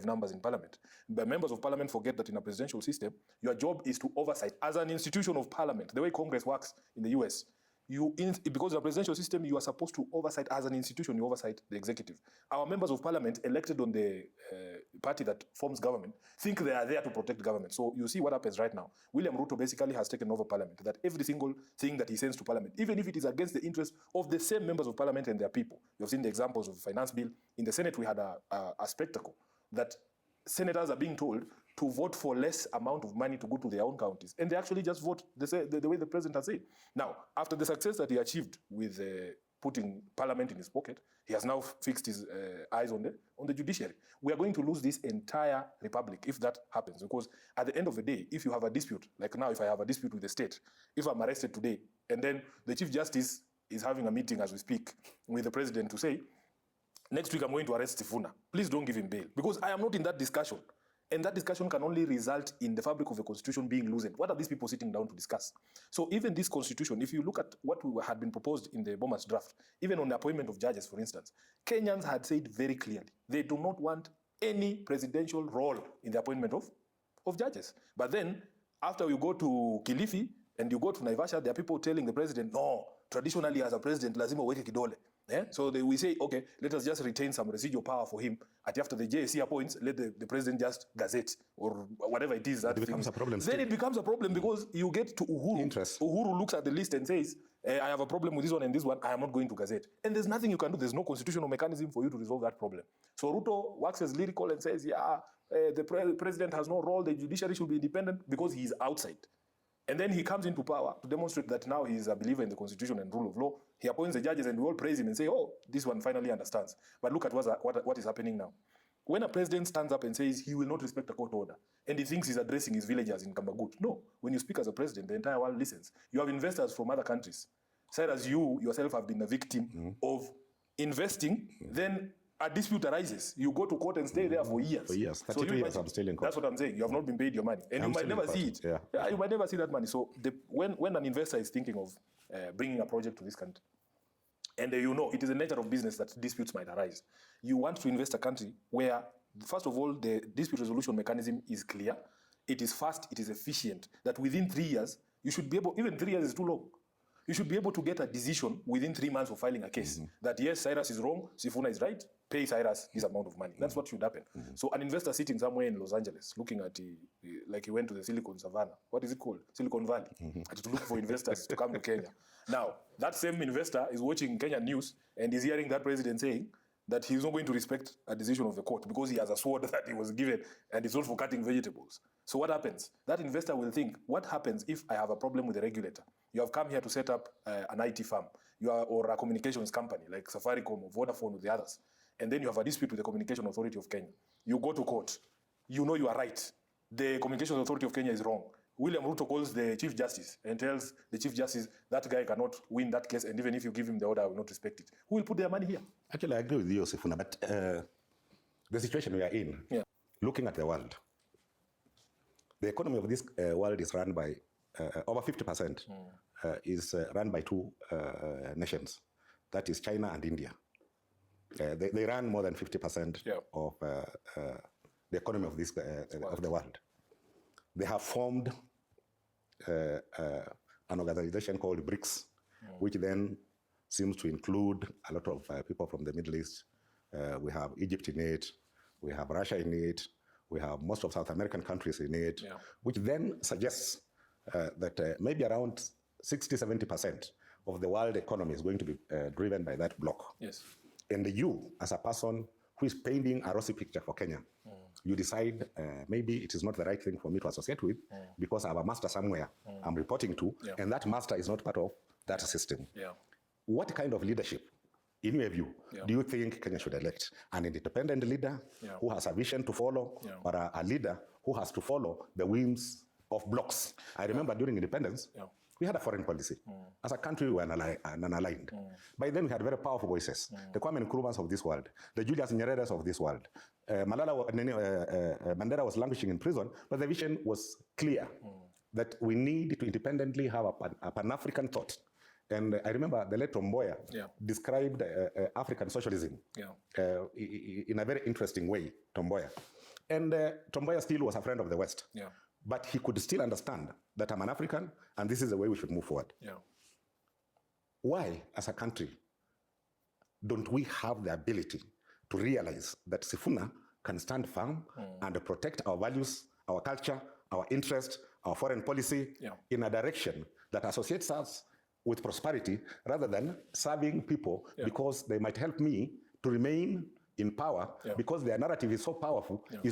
numbers in parliament. But members of parliament forget that in a presidential system, your job is to oversight as an institution of parliament, the way Congress works in the US. Because in a presidential system, you are supposed to oversight as an institution, you oversight the executive. Our members of parliament elected on the party that forms government think they are there to protect government. So you see what happens right now. William Ruto basically has taken over parliament, that every single thing that he sends to parliament, even if it is against the interest of the same members of parliament and their people. You've seen the examples of the finance bill. In the Senate, we had a spectacle that senators are being told to vote for less amount of money to go to their own counties. And they actually just vote the way the president has said. Now, after the success that he achieved with putting parliament in his pocket, he has now fixed his eyes on the judiciary. We are going to lose this entire republic if that happens. Because at the end of the day, if you have a dispute, like now if I have a dispute with the state, if I'm arrested today, and then the Chief Justice is having a meeting as we speak with the president to say, next week I'm going to arrest Sifuna, please don't give him bail. Because I am not in that discussion. And that discussion can only result in the fabric of the constitution being loosened. What are these people sitting down to discuss? So even this constitution, if you look at what had been proposed in the Bomas draft, even on the appointment of judges, for instance, Kenyans had said very clearly, they do not want any presidential role in the appointment of judges. But then, after you go to Kilifi and you go to Naivasha, there are people telling the president, no, traditionally as a president, lazima uweke kidole. Yeah? So we say, okay, let us just retain some residual power for him. After the JSC appoints, let the president just gazette or whatever it is. That it becomes a problem. Then it becomes a problem because you get to Uhuru. Interest. Uhuru looks at the list and says, I have a problem with this one and this one. I am not going to gazette. And there's nothing you can do. There's no constitutional mechanism for you to resolve that problem. So Ruto works as lyrical and says, the president has no role. The judiciary should be independent because he is outside. And then he comes into power to demonstrate that now he is a believer in the constitution and rule of law. He appoints the judges and we all praise him and say, oh, this one finally understands. But look at what is happening now. When a president stands up and says he will not respect a court order and he thinks he's addressing his villagers in Kambagut, no. When you speak as a president, the entire world listens. You have investors from other countries. Cyrus, you yourself have been a victim of investing, then a dispute arises. You go to court and stay there for years. For years. 32 years I'm still in court. That's what I'm saying. You have not been paid your money. And you might never see it. Yeah, you might never see that money. So when an investor is thinking of bringing a project to this country, and you know it is the nature of business that disputes might arise, you want to invest a country where, first of all, the dispute resolution mechanism is clear, it is fast, it is efficient, that within 3 years, you should be able, even 3 years is too long, you should be able to get a decision within 3 months of filing a case. That yes, Cyrus is wrong, Sifuna is right, pay Cyrus this amount of money. That's what should happen. So an investor sitting somewhere in Los Angeles, looking at, like he went to the Silicon Savannah, what is it called? Silicon Valley, to look for investors to come to Kenya. Now, that same investor is watching Kenyan news and is hearing that president saying that he's not going to respect a decision of the court because he has a sword that he was given and it's not for cutting vegetables. So what happens? That investor will think, what happens if I have a problem with the regulator? You have come here to set up an IT firm or a communications company like Safaricom or Vodafone or the others. And then you have a dispute with the Communication Authority of Kenya. You go to court. You know you are right. The Communications Authority of Kenya is wrong. William Ruto calls the Chief Justice and tells the Chief Justice that guy cannot win that case, and even if you give him the order, I will not respect it. Who will put their money here? Actually, I agree with you, Sifuna, but the situation we are in, looking at the world, the economy of this world is run by, over 50% is run by two nations. That is China and India. They run more than 50% of the economy of this of the world. They have formed an organization called BRICS, which then seems to include a lot of people from the Middle East. We have Egypt in it, we have Russia in it, we have most of South American countries in it, which then suggests that maybe around 60-70% of the world economy is going to be driven by that bloc. Yes. And you, as a person who is painting a rosy picture for Kenya, you decide maybe it is not the right thing for me to associate with because I have a master somewhere I'm reporting to, and that master is not part of that system. What kind of leadership, in your view, do you think Kenya should elect? An independent leader who has a vision to follow, or a leader who has to follow the whims of blocs? I remember during independence, we had a foreign policy. As a country, we were unaligned. By then, we had very powerful voices. The Kwame Nkrumahs of this world, the Julius Nyereres of this world. Mandela was languishing in prison, but the vision was clear that we need to independently have a Pan-African thought. And I remember the late Tomboya described African socialism in a very interesting way, Tomboya. And Tomboya still was a friend of the West. Yeah. But he could still understand that I'm an African and this is the way we should move forward. Yeah. Why, as a country, don't we have the ability to realize that Sifuna can stand firm and protect our values, our culture, our interest, our foreign policy in a direction that associates us with prosperity rather than serving people because they might help me to remain in power because their narrative is so powerful, is